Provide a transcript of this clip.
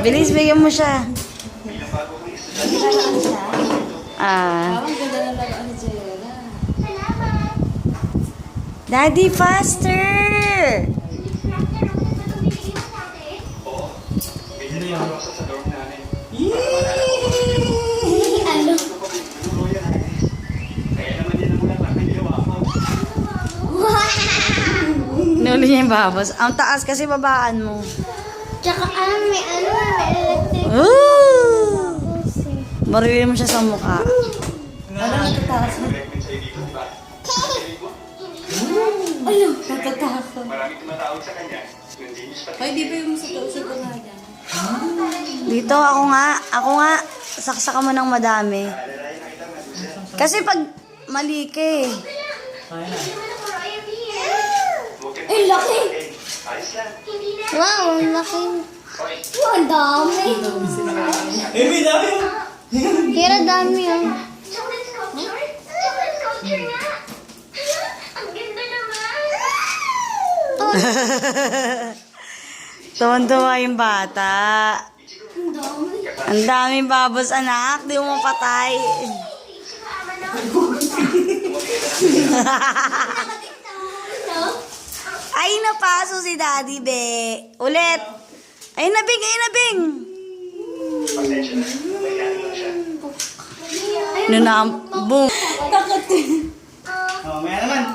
Bilis, bigyan mo siya. Ang ganda ng laruan ni Jera. Daddy, faster! Ano? Nuli niya yung babos. Ang taas kasi babaan mo. Tsaka may electric. Ooh! Marili mo siya sa mukha. Ano natatakas mo? Ano? Natatakot. Maraming tumatawag sa kanya. Ay, di ba yung sa na dyan? Dito, ako nga. Saksakan mo ng madami. Kasi pag mali ka eh. Ay, laki! Wow, ang laki. Wow, ang dami. Kira dami oh. Tuwan-tuwa yung bata. Ang dami. Ang daming babos, anak. Di mo patay. Ay, napaso si Daddy, be. Ulit. Ay, nabing, ay, nabing. Boom. Takot eh. Oh, may naman.